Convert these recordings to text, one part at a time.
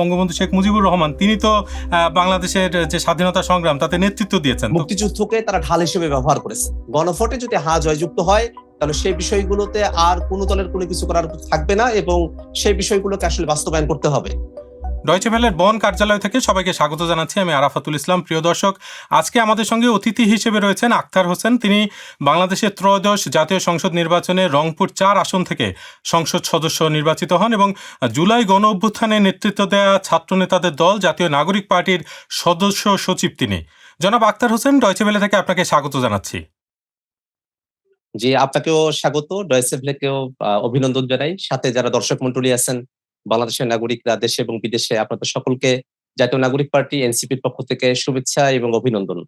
বঙ্গবন্ধু শেখ মুজিবুর রহমান তিনি তো বাংলাদেশের যে স্বাধীনতা সংগ্রাম তাতে নেতৃত্ব দিয়েছেন। মুক্তিযুদ্ধকে তারা ঢাল হিসেবে ব্যবহার করেছে। গণভোটে যদি হা জয়যুক্ত হয় তাহলে সেই বিষয়গুলোতে আর কোনো দলের কোনো কিছু করার থাকবে না এবং সেই বিষয়গুলোকে আসলে বাস্তবায়ন করতে হবে। ডয়চে ভেলের বন কার্যালয় থেকে সবাইকে স্বাগত জানাচ্ছি। আমি আরাফাতুল ইসলাম। প্রিয় দর্শক, আজকে আমাদের সঙ্গে অতিথি হিসেবে রয়েছেন আখতার হোসেন। তিনি বাংলাদেশের ত্রয়োদশ জাতীয় সংসদ নির্বাচনে রংপুর 4 আসন থেকে সংসদ সদস্য নির্বাচিত হন এবং জুলাই গণ অভ্যুত্থানে নেতৃত্ব দেয়া ছাত্র নেতাদের দল জাতীয় নাগরিক পার্টির সদস্য সচিব তিনি। জনাব আখতার হোসেন, ডয়চে ভেলে থেকে আপনাকে স্বাগত জানাচ্ছি। জি, আপনাকেও স্বাগত, ডয়চে ভেলেকেও অভিনন্দন জানাই। সাথে যারা দর্শক মন্ডলী আছেন, বাংলাদেশের নাগরিকরা দেশে এবং বিদেশে, আপনাদের সকলকে জাতীয় নাগরিক পার্টি এনসিপির পক্ষ থেকে শুভেচ্ছা এবং অভিনন্দন।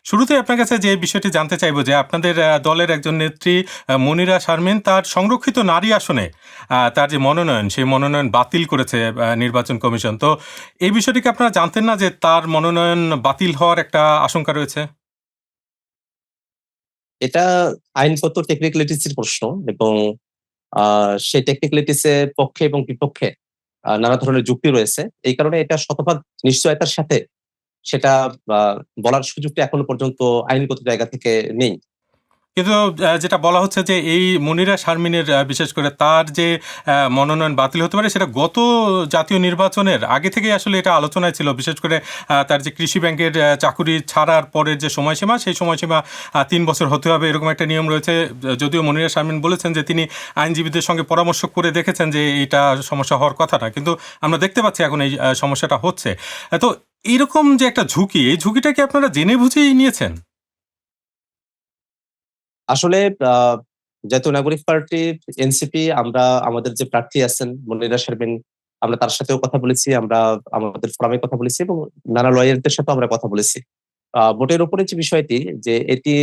শুরুতে আপনার কাছে যে বিষয়টি জানতে চাইব যে আপনাদের দলের একজন নেত্রী মনিরা শারমিন তার সংরক্ষিত নারী আসনে তার যে মনোনয়ন, সেই মনোনয়ন বাতিল করেছে নির্বাচন কমিশন। তো এই বিষয়টি কি আপনারা জানতেন না যে তার মনোনয়ন বাতিল হওয়ার একটা আশঙ্কা রয়েছে? এটা আইনগত টেকনিক্যালিটিসের প্রশ্ন এবং সেই টেকনিক্যালিটিসের পক্ষে এবং বিপক্ষে নানা ধরনের যুক্তি রয়েছে। এই কারণে এটা শতভাগ নিশ্চয়তার সাথে সেটা বলার সুযোগটা এখনো পর্যন্ত আইনগত জায়গা থেকে নেই। কিন্তু যেটা বলা হচ্ছে যে এই মনিরা শারমিনের বিশেষ করে তার যে মনোনয়ন বাতিল হতে পারে সেটা গত জাতীয় নির্বাচনের আগে থেকেই আসলে এটা আলোচনায় ছিল। বিশেষ করে তার যে কৃষি ব্যাংকের চাকুরি ছাড়ার পরের যে সময়সীমা, সেই সময়সীমা 3 বছর হতে হবে, এরকম একটা নিয়ম রয়েছে। যদিও মনিরা শারমিন বলেছেন যে তিনি আইনজীবীদের সঙ্গে পরামর্শ করে দেখেছেন যে এটা সমস্যা হওয়ার কথা না, কিন্তু আমরা দেখতে পাচ্ছি এখন এই সমস্যাটা হচ্ছে। তো এইরকম যে একটা ঝুঁকি, এই ঝুঁকিটা কি আপনারা জেনে বুঝেই নিয়েছেন? আসলে জাতীয় নাগরিক পার্টি এনসিপি, আমরা আমাদের যে প্রার্থী আছেন মনিরা শারমিন, আমরা তার সাথেও কথা বলেছি, আমরা আমাদের ফোরামে কথা বলেছি এবং নানা লয়ারদের সাথেও আমরা কথা বলেছি। ভোটের উপরে যে বিষয়টি, যে এটি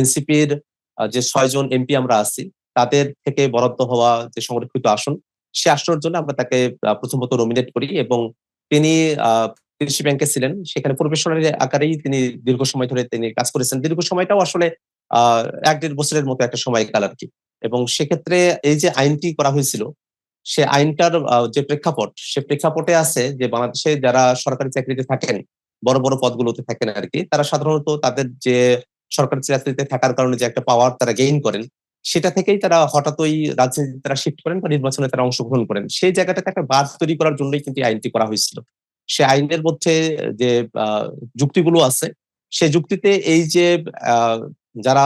এনসিপির যে 6 জন এমপি আমরা আছি তাদের থেকে বরাদ্দ হওয়া যে সংরক্ষিত আসন, সে আসনের জন্য আমরা তাকে প্রথমত নমিনেট করি এবং তিনি কৃষি ব্যাংকে ছিলেন, সেখানে প্রফেশনাল আকারেই তিনি দীর্ঘ সময় ধরে তিনি কাজ করেছেন। দীর্ঘ সময়টাও আসলে ১-১.৫ বছরের মতো একটা সময়কাল আরকি। এবং সেক্ষেত্রে এই যে আইনটি করা হয়েছিল, সে আইনটার যে প্রেক্ষাপট, সে প্রেক্ষাপটে আছে যে বাংলাদেশে যারা সরকারি চাকরিতে থাকেন, বড়, বড় পদগুলোতে থাকেন আরকি, তারা সাধারণত তাদের যে সরকারি চাকরিতে থাকার কারণে যে একটা পাওয়ার তারা গেইন করেন, সেটা থেকেই তারা হঠাৎই রাজনীতিতে তারা শিফট করেন বা নির্বাচনে তারা অংশগ্রহণ করেন। সেই জায়গাটাতে একটা বাঁধ তৈরি করার জন্যই কিন্তু এই আইনটি করা হয়েছিল। সে আইনের মধ্যে যে আ যুক্তিগুলো আছে, সে যুক্তিতে এই যে আ যারা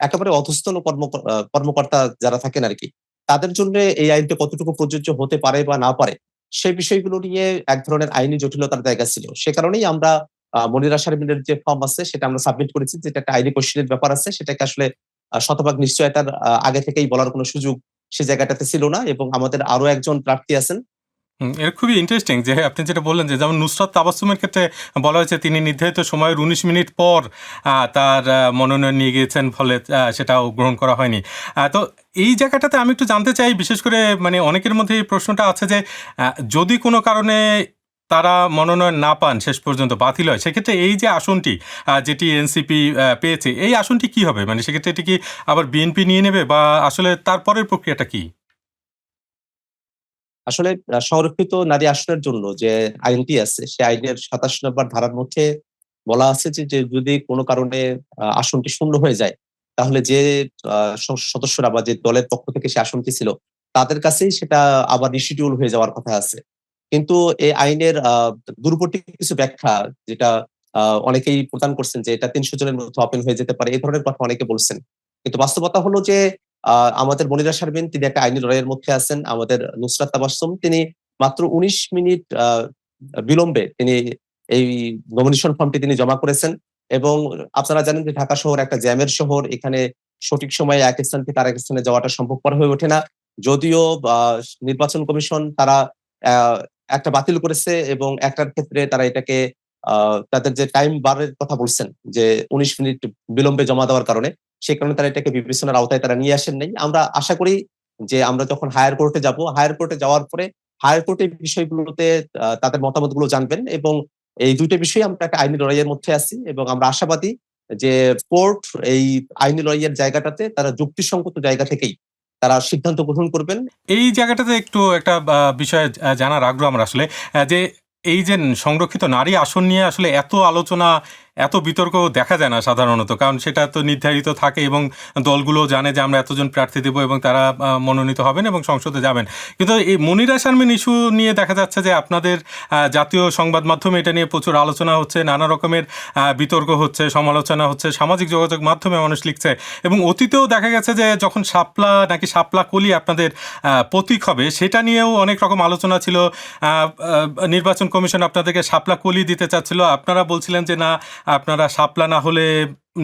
একেবারে অধস্তন কর্মকর্তা যারা থাকেন আরকি, তাদের জন্য এই আইনটা কতটুকু প্রযোজ্য হতে পারে বা না পারে, সেই বিষয়গুলো নিয়ে এক ধরনের আইনি জটিলতার জায়গা ছিল। সে কারণেই আমরা মনিরা শারমিনের যে ফর্ম আছে সেটা আমরা সাবমিট করেছি, যেটা একটা আইনি কোয়েশ্চেনের ব্যাপার আছে। সেটাকে আসলে শতভাগ নিশ্চয়তার আগে থেকেই বলার কোনো সুযোগ সে জায়গাটাতে ছিল না এবং আমাদের আরো একজন প্রার্থী আছেন। এটা খুবই ইন্টারেস্টিং যে আপনি যেটা বললেন যে যেমন নুসরাত তাবাসসুমের ক্ষেত্রে বলা হয়েছে তিনি নির্ধারিত সময়ের ১৯ মিনিট পর তার মনোনয়ন নিয়ে গিয়েছেন, ফলে সেটাও গ্রহণ করা হয়নি। তো এই জায়গাটাতে আমি একটু জানতে চাই, বিশেষ করে মানে অনেকের মধ্যে এই প্রশ্নটা আছে যে যদি কোনো কারণে তারা মনোনয়ন না পান, শেষ পর্যন্ত বাতিল হয়, সেক্ষেত্রে এই যে আসনটি যেটি এনসিপি পেয়েছে, এই আসনটি কি হবে? মানে সেক্ষেত্রে এটি কি আবার বিএনপি নিয়ে নেবে বা আসলে তারপরের প্রক্রিয়াটা কি? আসলে সংরক্ষিত নারী আসনের জন্য যে আইনটি আছে, সে আইনের ২৭ নম্বর ধারার মধ্যে বলা আছে যে যদি কোনো কারণে আসনটি শূন্য হয়ে যায়, তাহলে যে আ সদস্যরা বা যে দলের পক্ষ থেকে সে আসনটি ছিল, তাদের কাছেই সেটা আবার রিশিডিউল হয়ে যাওয়ার কথা আছে। কিন্তু এই আইনের দুর্বটি কিছু ব্যাখ্যা, যেটা অনেকেই প্রদান করছেন যে এটা ৩০০ জনের মধ্যে ওপেন হয়ে যেতে পারে। এই ধরনের কথা অনেকে বলছেন। কিন্তু বাস্তবতা হলো যে আ আমাদের মনিরা শারমিন তিনি একটা আইনি লড়াইয়ের মধ্যে আছেন। আমাদের নুসরাত তাবাসসুম তিনি মাত্র ১৯ মিনিট বিলম্বে তিনি এই নমিনেশন ফর্মটি তিনি জমা করেছেন এবং আপনারা জানেন যে ঢাকা শহর একটা জ্যামের শহর। এখানে সঠিক সময়ে এক স্থান থেকে আরেক স্থানে যাওয়াটা সম্ভবপর হয়ে ওঠে না। যদিও আ নির্বাচন কমিশন তারা অ্যা একটা বাতিল করেছে এবং একটার ক্ষেত্রে তারা এটাকে আ তাদের যে টাইম বারের কথা বলছেন যে ১৯ মিনিট বিলম্বে জমা দেওয়ার কারণে, সে কারণে তারা এটাকে বিবেচনার আওতায় তারা নিয়ে আসেন নাই। আমরা আশা করি যে আমরা যখন হায়ার কোর্টে যাব, হায়ার কোর্টে যাওয়ার পরে হায়ার কোর্ট এই বিষয়গুলোতে তাদের মতামতগুলো জানবেন এবং এই ২ টা বিষয়ে আমরা একটা আইনি লড়াইয়ের মধ্যে আছি এবং আমরা আশাবাদী যে কোর্ট এই আইনি লড়াইয়ের জায়গাটাতে তারা যুক্তিসঙ্গত জায়গা থেকেই তারা সিদ্ধান্ত গ্রহণ করবেন। এই জায়গাটাতে একটু একটা বিষয় জানার আগ্রহ আমার আসলে, যে এই যে সংরক্ষিত নারী আসন নিয়ে আসলে এত আলোচনা, এত বিতর্ক দেখা যায় না সাধারণত, কারণ সেটা তো নির্ধারিত থাকে এবং দলগুলো জানে যে আমরা এতজন প্রার্থী দেবো এবং তারা মনোনীত হবেন এবং সংসদে যাবেন। কিন্তু এই মনিরা শারমিন ইস্যু নিয়ে দেখা যাচ্ছে যে আপনাদের জাতীয় সংবাদ মাধ্যমে এটা নিয়ে প্রচুর আলোচনা হচ্ছে, নানা রকমের বিতর্ক হচ্ছে, সমালোচনা হচ্ছে, সামাজিক যোগাযোগ মাধ্যমে মানুষ লিখছে। এবং অতীতেও দেখা গেছে যে যখন শাপলা কলি আপনাদের প্রতীক হবে, সেটা নিয়েও অনেক রকম আলোচনা ছিল। নির্বাচন কমিশন আপনাদেরকে শাপলা কলি দিতে চাচ্ছিল, আপনারা বলছিলেন যে না, আপনারা শাপলা না হলে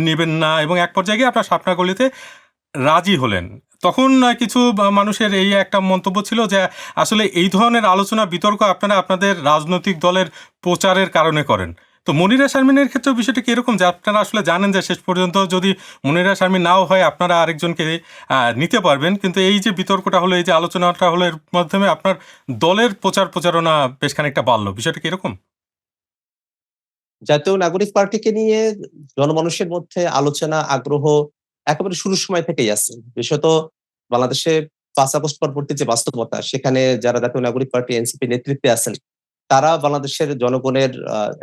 নেবেন না, এবং এক পর্যায়ে গিয়ে আপনারা শাপলা কলিতে রাজি হলেন। তখন কিছু মানুষের এই একটা মন্তব্য ছিল যে আসলে এই ধরনের আলোচনা বিতর্ক আপনারা আপনাদের রাজনৈতিক দলের প্রচারের কারণে করেন। তো মনিরা শারমিনের ক্ষেত্রে বিষয়টা কি এরকম যে আপনারা আসলে জানেন যে শেষ পর্যন্ত যদি মনিরা শারমিন নাও হয় আপনারা আরেকজনকে নিতে পারবেন, কিন্তু এই যে বিতর্কটা হলো, এই যে আলোচনাটা হলো, এর মাধ্যমে আপনার দলের প্রচারণা বেশ খানিকটা বাড়লো, বিষয়টা কি এরকম? জাতীয় নাগরিক পার্টিকে নিয়ে জনমানুষের মধ্যে আলোচনা আগ্রহ একেবারে শুরুর সময় থেকেই আছে। বিশেষত বাংলাদেশে ৫ আগস্ট পরবর্তী যে বাস্তবতা, সেখানে যারা জাতীয় নাগরিক পার্টি এনসিপি নেতৃত্বে আছেন, তারা বাংলাদেশের জনগণের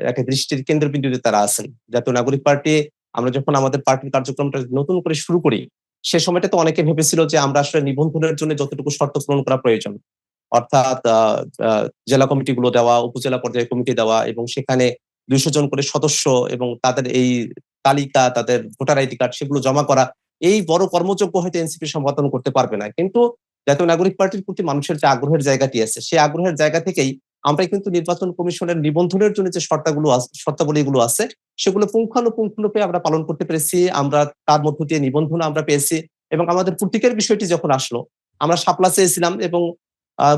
একটা দৃষ্টির কেন্দ্রবিন্দুতে তারা আছেন। জাতীয় নাগরিক পার্টি, আমরা যখন আমাদের পার্টির কার্যক্রমটা নতুন করে শুরু করি, সে সময়টাতে অনেকে ভেবেছিল যে আমরা আসলে নিবন্ধনের জন্য যতটুকু শর্ত পূরণ করা প্রয়োজন, অর্থাৎ জেলা কমিটিগুলো দেওয়া, উপজেলা পর্যায়ে কমিটি দেওয়া এবং সেখানে ২০০ জন করে সদস্য এবং তাদের এই তালিকা, তাদের ভোটার আইডি কার্ড সেগুলো জমা করা, এই বড় কর্মযজ্ঞ হয়তো এনসিপি সম্পাদন করতে পারবে না। কিন্তু জাতীয় নাগরিক পার্টির প্রতি মানুষের যে আগ্রহের জায়গাটি আছে, সেই আগ্রহের জায়গা থেকেই আমরা কিন্তু নির্বাচন কমিশনের নিবন্ধনের জন্য যে শর্তাবলীগুলো আছে, সেগুলো পুঙ্খানুপুঙ্খরূপে আমরা পালন করতে পেরেছি। আমরা তার মধ্য দিয়ে নিবন্ধন আমরা পেয়েছি এবং আমাদের প্রতীকের বিষয়টি যখন আসলো, আমরা শাপলা চেয়েছিলাম এবং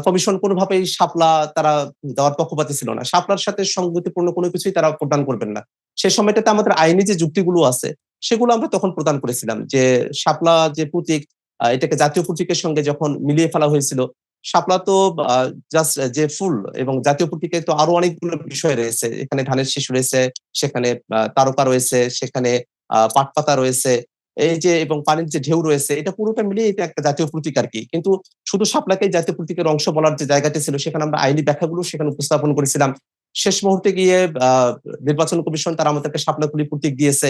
কমিশন কোনোভাবেই শাপলা তারা দেওয়ার পক্ষপাতী ছিল না। শাপলার সাথে সংগতিপূর্ণ কোনো কিছুই তারা প্রদান করবেন না। সে সময়টাতে আমাদের আইনি যে যুক্তিগুলো আছে, সেগুলো আমরা তখন প্রদান করেছিলাম যে শাপলা যে প্রতীক, এটাকে জাতীয় প্রতীকের সঙ্গে যখন মিলিয়ে ফেলা হয়েছিল, শাপলা তো জাস্ট যে ফুল, এবং জাতীয় প্রতীকে তো আরো অনেকগুলো বিষয় রয়েছে। এখানে ধানের শীষ রয়েছে, সেখানে তারকা রয়েছে, সেখানে পাটপাতা রয়েছে, এই যে এবং পানির যে ঢেউ রয়েছে, এটা পুরোটা মিলিয়ে এটা একটা জাতীয় প্রতীক আরকি। কিন্তু শুধু শাপলাকেই জাতীয় প্রতীকের অংশ বলার যে জায়গাটি ছিল, সেখানে আমরা আইনি ব্যাখ্যাগুলো সেখানে উপস্থাপন করেছিলাম। শেষ মুহূর্তে গিয়ে নির্বাচন কমিশন তারা আমাদেরকে শাপলাকুলি প্রতীক দিয়েছে।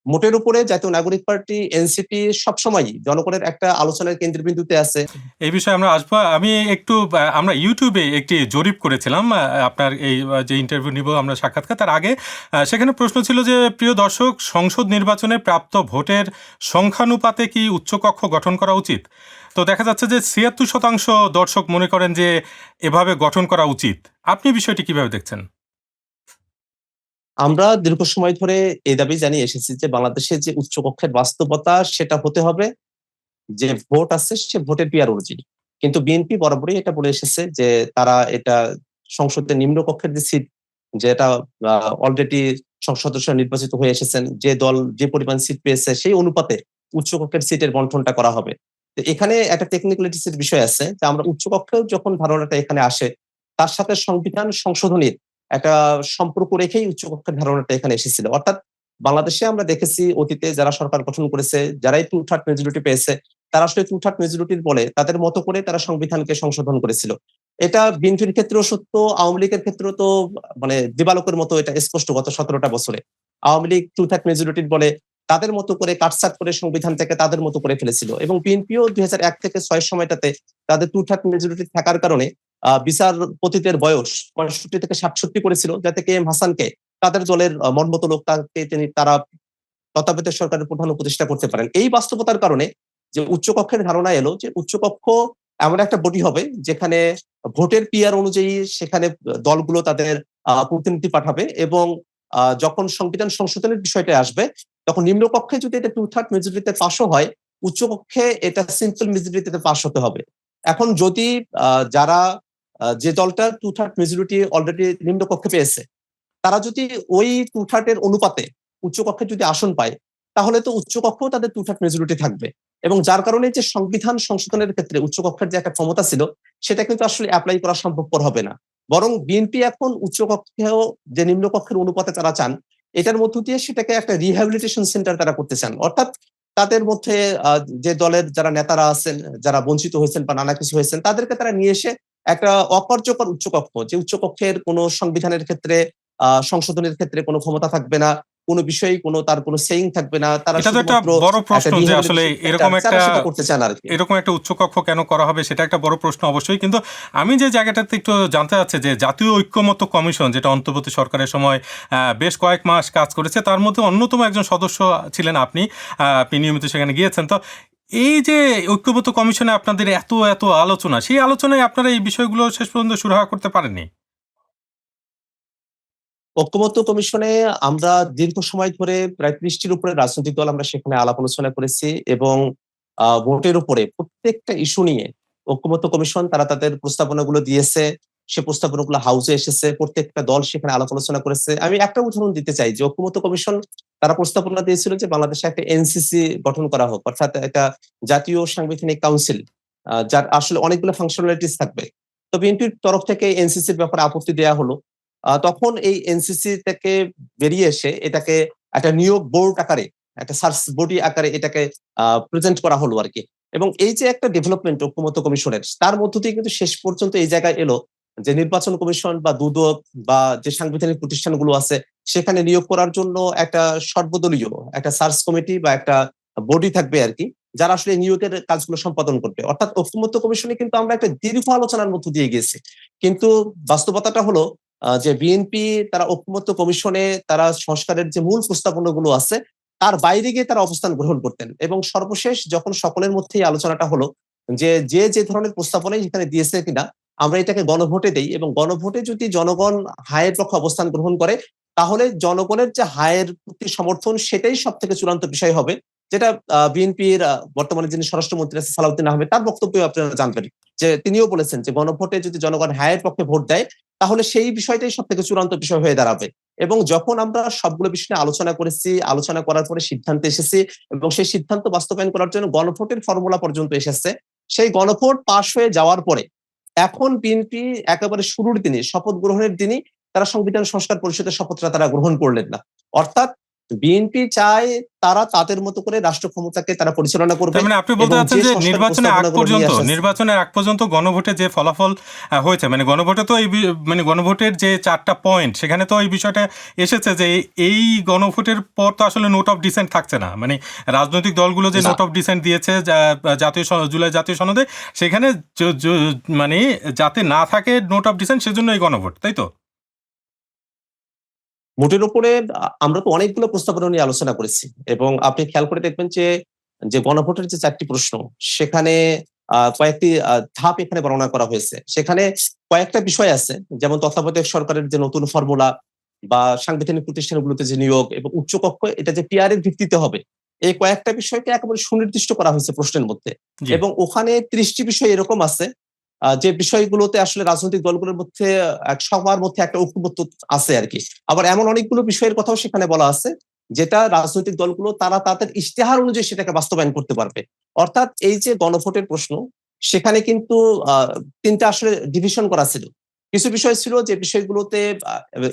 মোটের উপরে জাতীয় নাগরিক পার্টি এনসিপি সবসময়ই জনগণের একটা আলোচনার কেন্দ্রবিন্দুতে আছে। এই বিষয়ে আমরা আসবো। আমি একটু আমরা ইউটিউবে একটি জরিপ করেছিলাম আপনার এই যে ইন্টারভিউ নিব আমরা, সাক্ষাৎকার তার আগে সেখানে প্রশ্ন ছিল যে প্রিয় দর্শক, সংসদ নির্বাচনে প্রাপ্ত ভোটের সংখ্যানুপাতে কি উচ্চকক্ষ গঠন করা উচিত? তো দেখা যাচ্ছে যে ৭৬% দর্শক মনে করেন যে এভাবে গঠন করা উচিত। আপনি বিষয়টি কিভাবে দেখছেন? আমরা দীর্ঘ সময় ধরে এই দাবি জানিয়ে এসেছি যে বাংলাদেশের যে উচ্চকক্ষের বাস্তবতা, সেটা হতে হবে যে ভোট আছে সে ভোটের পিয়ার অনুযায়ী। কিন্তু বিএনপি বরাবরই এটা বলে এসেছে যে তারা এটা সংসদের নিম্নকক্ষের যে সিট, যেটা অলরেডি সংসদ সদস্য নির্বাচিত হয়ে এসেছেন, যে দল যে পরিমাণ সিট পেয়েছে সেই অনুপাতে উচ্চকক্ষের সিটের বন্টনটা করা হবে। তো এখানে একটা টেকনিক্যালিটিস এর বিষয় আছে যে আমরা উচ্চকক্ষেও যখন ধারণাটা এখানে আসে, তার সাথে সংবিধান সংশোধনীর একটা সম্পর্ক রেখেই উচ্চকক্ষের ধারণাটা এখানে এসেছিল। অর্থাৎ বাংলাদেশে আমরা দেখেছি অতীতে যারা সরকার গঠন করেছে, যারাই 2/3 মেজরিটি পেয়েছে, তারা আসলে 2/3 মেজরিটির বলে তাদের মতো করে তারা সংবিধানকে সংশোধন করেছিল। এটা বিএনপির ক্ষেত্রেও সত্য, আওয়ামী লীগের ক্ষেত্রেও তো মানে দিবালোকের মতো এটা স্পষ্ট গত ১৭টা বছরে। আওয়ামী লীগ 2/3 মেজরিটির বলে তাদের মতো করে কাটছাঁট করে সংবিধানটাকে তাদের মতো করে ফেলেছিল এবং বিএনপিও ২০০১ থেকে ৬ সময়টাতে তাদের 2/3 মেজরিটি থাকার কারণে বিচারপতিদের বয়স ৬৫ থেকে ৬৭ করেছিল, যাতে কে এম হাসানকে তাদের দলের মনমতো লোক তারা তত্ত্বাবধায়ক সরকারের প্রধান উপদেষ্টা করতে পারেন। এই বাস্তবতার কারণে যে উচ্চকক্ষের ধারণা এলো যে উচ্চকক্ষ এমন একটা বডি হবে যেখানে ভোটের পিয়ার অনুযায়ী সেখানে দলগুলো তাদের প্রতিনিধি পাঠাবে এবং যখন সংবিধান সংশোধনের বিষয়টা আসবে, তখন নিম্নকক্ষে যদি এটা 2/3 মেজরিটিতে পাসও হয়, উচ্চকক্ষে এটা সিম্পল মেজরিটিতে পাস হতে হবে। এখন যদি যারা যে দলটা 2/3 মেজরিটি অলরেডি নিম্নকক্ষে পেয়েছে, তারা যদি ওই 2/3 এর অনুপাতে উচ্চকক্ষে যদি আসন পায়, তাহলে তো উচ্চকক্ষেও তাদের 2/3 মেজরিটি থাকবে এবং যার কারণে যে সংবিধান সংশোধনের ক্ষেত্রে উচ্চকক্ষের যে একটা ক্ষমতা ছিল, সেটা কিন্তু আসলে অ্যাপ্লাই করা সম্ভবপর হবে না। বরং বিএনপি এখন উচ্চকক্ষেও যে নিম্নকক্ষের অনুপাতে তারা চান, এটার মধ্য দিয়ে সেটাকে একটা রিহ্যাবিলিটেশন সেন্টার তারা করতে চান। অর্থাৎ তাদের মধ্যে যে দলের যারা নেতারা আছেন, যারা বঞ্চিত হয়েছেন বা নানা কিছু হয়েছেন, তাদেরকে তারা নিয়ে এসে একটা অকার্যকর উচ্চকক্ষ, যে উচ্চকক্ষের কোনো সংবিধানের ক্ষেত্রে সংশোধনের ক্ষেত্রে কোনো ক্ষমতা থাকবে না, কোনো বিষয়ে তার কোনো সেইং থাকবে না, তারা এটা তো একটা শুধুমাত্র বড় একটা প্রশ্ন যে আসলে রিহ্যাবিলিটেশন সেন্টার যারা সেটা করতে চান আর কি। এরকম একটা উচ্চকক্ষ কেন করা হবে, সেটা একটা বড় প্রশ্ন অবশ্যই। কিন্তু আমি যে জায়গাটাতে একটু জানতে চাচ্ছি যে জাতীয় ঐক্যমত্য কমিশন, যেটা অন্তর্বর্তী সরকারের সময় বেশ কয়েক মাস কাজ করেছে, তার মধ্যে অন্যতম একজন সদস্য ছিলেন আপনি। আপনি নিয়মিত সেখানে গিয়েছেন। তো এই যে ঐক্যমত্য কমিশনে আপনাদের এত এত আলোচনা, সেই আলোচনায় আপনারা এই বিষয়গুলো শেষ পর্যন্ত সুরাহা করতে পারেননি? ঐক্যমত্য কমিশনে আমরা দীর্ঘ সময় ধরে প্রায় ৩০টির উপরে রাজনৈতিক দল আমরা সেখানে আলাপ আলোচনা করেছি, এবং ভোটের উপরে প্রত্যেকটা ইস্যু নিয়ে ঐক্যমত্য কমিশন তারা তাদের প্রস্তাবনাগুলো দিয়েছে। সে প্রস্তাবনাগুলো হাউসে এসেছে, প্রত্যেকটা দল সেখানে আলাপ আলোচনা করেছে। আমি একটা উদাহরণ দিতে চাই যে ঐক্যমত্য কমিশন তারা প্রস্তাবনা দিয়েছিল যে বাংলাদেশে একটা এনসিসি গঠন করা হোক, অর্থাৎ একটা জাতীয় সাংবিধানিক কাউন্সিল, যার আসলে অনেকগুলো ফাংশনালিটিস থাকবে। তো বিএনপির তরফ থেকে এনসিসির ব্যাপারে আপত্তি দেওয়া হলো। তখন এই এনসিসি থেকে বেরিয়ে এসে এটাকে একটা নিয়োগ বোর্ড আকারে, একটা সার্চ বডি আকারে এটাকে প্রেজেন্ট করা হলো আরকি। এবং এই যে একটা ডেভেলপমেন্ট ঐক্যমত্য কমিশনের, তার মধ্য দিয়ে কিন্তু শেষ পর্যন্ত এই জায়গায় এলো যে নির্বাচন কমিশন বা দুদক বা যে সাংবিধানিক প্রতিষ্ঠানগুলো আছে সেখানে নিয়োগ করার জন্য একটা সর্বদলীয় একটা সার্চ কমিটি বা একটা বডি থাকবে আরকি, যারা আসলে নিয়োগের কাজগুলো সম্পাদন করবে। অর্থাৎ ঐক্যমত্য কমিশনে কিন্তু আমরা একটা দীর্ঘ আলোচনার মধ্য দিয়ে গেছি। কিন্তু বাস্তবতাটা হলো যে বিএনপি তারা ঐক্যমত্য কমিশনে তারা সংস্কারের যে মূল প্রস্তাবনাগুলো আছে তার বাইরে গিয়ে তারা অবস্থান গ্রহণ করতেন, এবং সর্বশেষ যখন সকলের মধ্যেই আলোচনাটা হলো যে যে ধরনের প্রস্তাবনাই এখানে দিয়েছে কিনা আমরা এটাকে গণভোটে দেই, এবং গণভোটে যদি জনগণ হায়ের পক্ষে অবস্থান গ্রহণ করে তাহলে জনগণের যে হায়ের প্রতি সমর্থন সেটাই সব থেকে চূড়ান্ত বিষয় হবে, যেটা বিএনপির বর্তমানে যিনি স্বরাষ্ট্রমন্ত্রী আছে সালাউদ্দিন আহমেদ, তার বক্তব্য আপনারা জানবেন যে তিনিও বলেছেন যে গণভোটে যদি জনগণ হায়ের পক্ষে ভোট দেয় তাহলে সেই বিষয়টাই সব থেকে চূড়ান্ত বিষয় হয়ে দাঁড়াবে। এবং যখন আমরা সবগুলো বিষয় নিয়ে আলোচনা করেছি, আলোচনা করার পরে সিদ্ধান্তে এসেছি, এবং সেই সিদ্ধান্ত বাস্তবায়ন করার জন্য গণভোটের ফর্মুলা পর্যন্ত এসেছে। সেই গণভোট পাশ হয়ে যাওয়ার পরে এখন বিএনপি একেবারে শুরুর দিনে, শপথ গ্রহণের দিনই তারা সংবিধান সংস্কার পরিষদের শপথটা তারা গ্রহণ করলেন না। অর্থাৎ বিএনপি চায় তারা তাদের মতো করে রাষ্ট্র ক্ষমতাকে তারা পরিচালনা করবে, তার মানে আপনি বলতে এবং চাচ্ছেন যে যে সংস্কার প্রস্তাবনাগুলো নিয়ে আসা নির্বাচনের আগ পর্যন্ত গণভোটে যে ফলাফল হয়েছে, মানে গণভোটে তো মানে গণভোটের যে 4টা পয়েন্ট, সেখানে তো এই বিষয়টা এসেছে যে এই গণভোটের পর তো আসলে নোট অফ ডিসেন্ট থাকছে না। মানে রাজনৈতিক দলগুলো যে না। নোট অফ ডিসেন্ট দিয়েছে জুলাই জাতীয় সনদে, সেখানে মানে যাতে না থাকে নোট অফ ডিসেন্ট, সেজন্য এই গণভোট, তাই তো? মোটের উপরে আমরা তো অনেকগুলো প্রস্তাবনা নিয়ে আলোচনা করেছি, এবং আপনি খেয়াল করে দেখবেন যে যে গণভোটের যে 4টি প্রশ্ন সেখানে কয়েকটি ধাপ এখানে বর্ণনা করা হয়েছে। সেখানে কয়েকটা বিষয় আছে, যেমন তত্ত্বাবধায়ক সরকারের যে নতুন ফর্মুলা বা সাংবিধানিক প্রতিষ্ঠানগুলোতে যে নিয়োগ এবং উচ্চকক্ষ, এটা যে পিআর এর ভিত্তিতে হবে, এই কয়েকটা বিষয়কে একেবারে সুনির্দিষ্ট করা হয়েছে প্রশ্নের মধ্যে। জি। এবং ওখানে 30টি বিষয় এরকম আছে যে বিষয়গুলোতে আসলে রাজনৈতিক দলগুলোর মধ্যে সবার মধ্যে একটা ঐক্যমত্য আছে আরকি। আবার এমন অনেকগুলো বিষয়ের কথাও সেখানে বলা আছে যেটা রাজনৈতিক দলগুলো তারা তাদের ইশতেহার অনুযায়ী সেটাকে বাস্তবায়ন করতে পারবে। অর্থাৎ এই যে গণভোটের প্রশ্ন, সেখানে কিন্তু ৩টা আসলে ডিভিশন করা ছিল। কিছু বিষয় ছিল যে বিষয়গুলোতে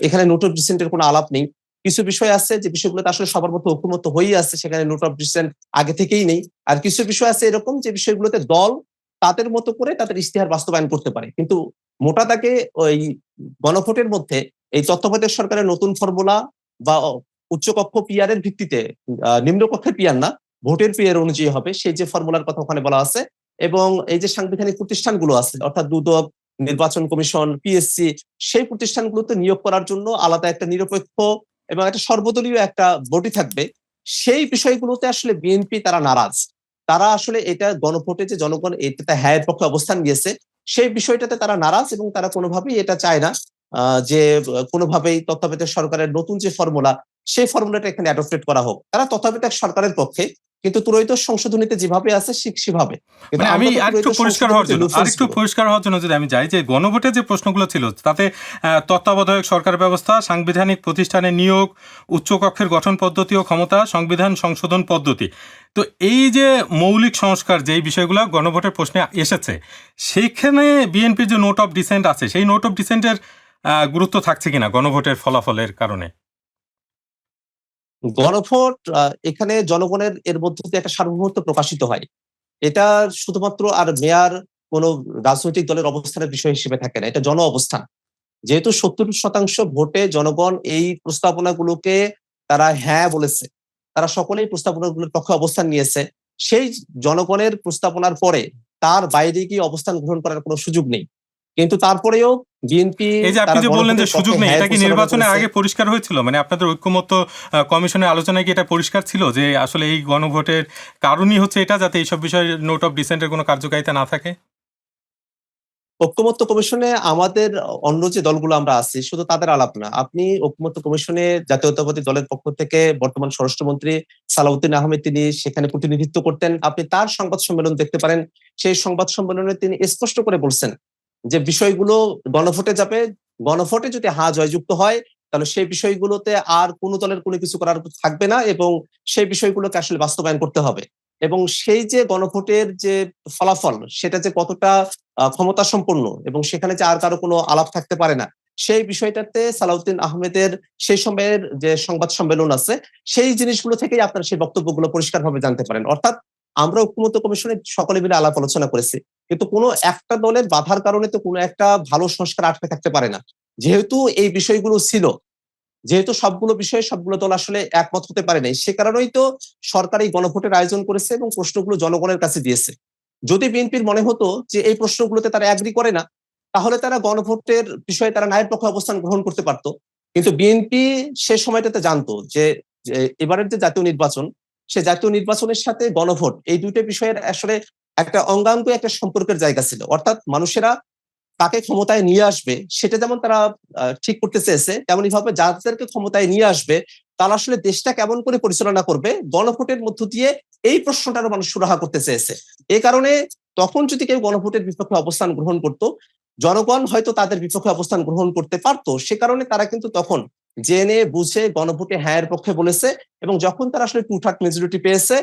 এখানে নোট অফ ডিসেন্ট এর কোনো আলাপ নেই। কিছু বিষয় আছে যে বিষয়গুলোতে আসলে সবার মধ্যে ঐক্যমত্য হয়েই আছে, সেখানে নোট অফ ডিসেন্ট আগে থেকেই নেই। আর কিছু বিষয় আছে এরকম যে বিষয়গুলোতে দল তাদের মতো করে তাদের ইশতেহার বাস্তবায়ন করতে পারে। কিন্তু মোটা দাগে ওই গণভোটের মধ্যে এই তত্ত্বাবধায়ক সরকারের নতুন ফর্মুলা বা উচ্চকক্ষ পিআর এর ভিত্তিতে, নিম্নকক্ষের পিআর না, ভোটের পিআর অনুযায়ী হবে, সেই যে ফর্মুলার কথা ওখানে বলা আছে। এবং এই যে সাংবিধানিক প্রতিষ্ঠানগুলো আছে, অর্থাৎ দুদক, নির্বাচন কমিশন, পিএসসি, সেই প্রতিষ্ঠানগুলোতে নিয়োগ করার জন্য আলাদা একটা নিরপেক্ষ এবং একটা সর্বদলীয় একটা বডি থাকবে। সেই বিষয়গুলোতে আসলে বিএনপি তারা নারাজ। তারা আসলে এটা গণভোটে যে জনগণ এটাতে হ্যাঁ এর পক্ষে অবস্থান নিয়েছে, সেই বিষয়টাতে তারা নারাজ, এবং তারা কোনোভাবেই এটা চায় না যে কোনোভাবেই তত্ত্বাবধায়ক সরকারের নতুন যে ফর্মুলা, সেই ফর্মুলাটা এখানে অ্যাডপ্টেড করা হোক। তারা তত্ত্বাবধায়ক সরকারের পক্ষে, কিন্তু ত্রয়োদশ সংশোধনীতে যেভাবে আছে ঠিক সেভাবে। কিন্তু মানে আমি আমরা তো আরেকটু ত্রয়োদশ পরিষ্কার হওয়ার সংশোধনীতে জন্য লুফলস আরেকটু গুলো পরিষ্কার হওয়ার জন্য যদি আমি যাই, যে গণভোটে যে প্রশ্নগুলো ছিল তাতে তত্ত্বাবধায়ক সরকার ব্যবস্থা, সাংবিধানিক প্রতিষ্ঠানের নিয়োগ, উচ্চকক্ষের গঠন পদ্ধতি ও ক্ষমতা, সংবিধান সংশোধন পদ্ধতি। তো এই যে মৌলিক সংস্কার যেই বিষয়গুলো গণভোটের প্রশ্নে এসেছে, সেইখানে বিএনপির যে নোট অফ ডিসেন্ট আছে, সেই নোট অফ ডিসেন্টের গুরুত্ব থাকছে কিনা গণভোটের ফলাফলের কারণে? গণভোট এখানে জনগণের এর মধ্যে দিয়ে একটা সার্বভৌমত্ব প্রকাশিত হয়। এটা শুধুমাত্র আর মেয়ার কোন রাজনৈতিক দলের অবস্থানের বিষয় হিসেবে থাকে না, এটা জন অবস্থান। যেহেতু 70% ভোটে জনগণ এই প্রস্তাবনাগুলোকে তারা হ্যাঁ বলেছে, তারা সকলেই প্রস্তাবনাগুলোর পক্ষে অবস্থান নিয়েছে। সেই জনগণের প্রস্তাবনার পরে তার বাইরে গিয়ে অবস্থান গ্রহণ করার কোনো সুযোগ নেই। কিন্তু তারপরেও বিএনপি এই যে আপনি তারা যে বললেন যে গণভোটের সুযোগ পক্ষে নেই, হ্যাঁ এটা কি প্রচারণা নির্বাচনের করেছে। আগে পরিষ্কার হয়েছিল? মানে আপনাদের ঐক্যমত্য কমিশনের আলোচনায় কি এটা পরিষ্কার ছিল যে আসলে এই গণভোটের কারণই হচ্ছে এটা, যাতে এইসব বিষয়ে নোট অফ ডিসেন্টের কোনো কার্যকারিতা না থাকে? ঐক্যমত্য কমিশনে আমাদের অন্য যে দলগুলো আমরা আছি শুধু তাদের আলাপ না। আপনি ঐক্যমত্য কমিশনে জাতীয়তাবাদী দলের পক্ষ থেকে বর্তমান স্বরাষ্ট্রমন্ত্রী সালাউদ্দিন আহমেদ তিনি সেখানে প্রতিনিধিত্ব করতেন। আপনি তার সংবাদ সম্মেলন দেখতে পারেন। সেই সংবাদ সম্মেলনে তিনি স্পষ্ট করে বলছেন যে বিষয়গুলো গণভোটে যাবে। গণভোটে যদি হ্যাঁ জয়যুক্ত হয় তাহলে সেই বিষয়গুলোতে আর কোন দলের কোনো কিছু করার থাকবে না এবং সেই বিষয়গুলোকে আসলে বাস্তবায়ন করতে হবে। এবং সেই যে গণভোটের যে ফলাফল সেটা যে কতটা ক্ষমতা সম্পন্ন এবং সেখানে যে আর কারো কোনো আলাপ থাকতে পারে না। সেই বিষয়টাতে সালাউদ্দিন আহমেদের সেই সময়ের যে সংবাদ সম্মেলন আছে, সেই জিনিসগুলো থেকেই আপনারা সেই বক্তব্যগুলো পরিষ্কারভাবে জানতে পারেন। অর্থাৎ আমরা ঐক্যমত্য কমিশনে সকলে মিলে আলাপ আলোচনা করেছি। কিন্তু কোনো একটা দলের বাধার কারণে তো কোনো একটা ভালো সংস্কার আটকে থাকতে পারে না। যেহেতু এই বিষয়গুলো ছিল, যেহেতু সবগুলো বিষয়ে সবগুলো দল আসলে একমত হতে পারে নাই, সে কারণেই তো সরকার এই গণভোটের আয়োজন করেছে এবং প্রশ্নগুলো জনগণের কাছে দিয়েছে। যদি বিএনপির মনে হতো যে এই প্রশ্নগুলোতে তারা এগ্রি করে না, তাহলে তারা গণভোটের বিষয়ে তারা ন্যায়ের পক্ষে অবস্থান গ্রহণ করতে পারত। কিন্তু বিএনপি সে সময়টাতে জানতো যে যে এবারের যে জাতীয় নির্বাচন, সে জাতীয় নির্বাচনের সাথে গণভোট এই দুইটা বিষয়ের আসলে একটা অঙ্গাঙ্গ একটা সম্পর্কের জায়গা ছিল। অর্থাৎ মানুষেরা কাকে ক্ষমতায় নিয়ে আসবে সেটা যেমন তারা ঠিক করতে চেয়েছে, তেমনি ভাবে যাদেরকে ক্ষমতায় নিয়ে আসবে তারা আসলে দেশটা কেমন করে পরিচালনা করবে গণভোটের মধ্য দিয়ে এই প্রশ্নটারও মানুষ সুরাহা করতে চেয়েছে। এই কারণে তখন যদি কেউ গণভোটের বিপক্ষে অবস্থান গ্রহণ করত, জনগণ হয়তো তাদের বিপক্ষে অবস্থান গ্রহণ করতে পারতো। সে কারণে তারা কিন্তু তখন জেনে বুঝে গণভোটে হ্যাঁ এর পক্ষে বলেছে এবং যখন তারা আসলে টু থার্ড মেজরিটি পেয়েছে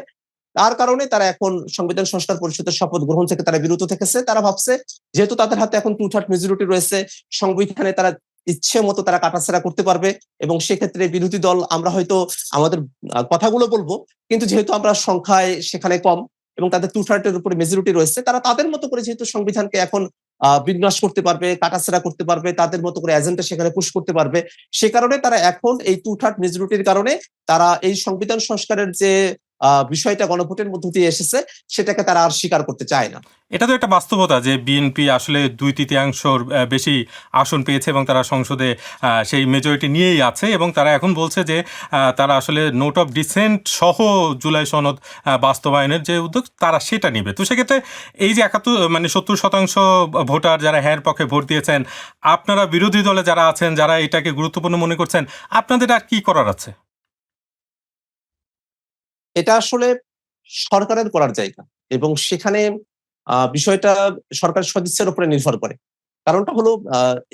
তার কারণে তারা এখন সংবিধান সংস্কার পরিষদের শপথ গ্রহণ থেকে তারা বিরত থেকেছে। তারা ভাবছে যেহেতু তাদের হাতে এখন টু থার্ড মেজরিটি রয়েছে, সংবিধানে তারা ইচ্ছে মতো তারা কাটাছেড়া করতে পারবে এবং সেক্ষেত্রে বিরোধী দল আমরা হয়তো আমাদের কথাগুলো বলবো, কিন্তু যেহেতু আমরা সংখ্যায় সেখানে কম এবং তাদের টু থার্ড এর উপরে মেজরিটি রয়েছে, তারা তাদের মতো করে যেহেতু সংবিধানকে এখন বিন্যাস করতে পারবে, কাটাছেড়া করতে পারবে, তাদের মতো করে এজেন্ডা সেখানে পুশ করতে পারবে। সে কারণে তারা এখন এই টু থার্ড মেজরিটির কারণে তারা এই সংবিধান সংস্কারের যে বিষয়টা গণভোটের মধ্য দিয়ে এসেছে সেটাকে তারা আর স্বীকার করতে চায় না। এটা তো একটা বাস্তবতা যে বিএনপি আসলে 2/3 বেশি আসন পেয়েছে এবং তারা সংসদে সেই মেজরিটি নিয়েই আছে, এবং তারা এখন বলছে যে তারা আসলে নোট অফ ডিসেন্ট সহ জুলাই সনদ বাস্তবায়নের যে উদ্যোগ তারা সেটা নিবে। তো সেক্ষেত্রে এই যে 70% ভোটার যারা হ্যাঁর পক্ষে ভোট দিয়েছেন, আপনারা বিরোধী দলে যারা আছেন, যারা এটাকে গুরুত্বপূর্ণ মনে করছেন, আপনাদের আর কি করার আছে? এটা আসলে সরকারের করার জায়গা এবং সেখানে বিষয়টা সরকারের সদিচ্ছার উপরে নির্ভর করে। কারণটা হলো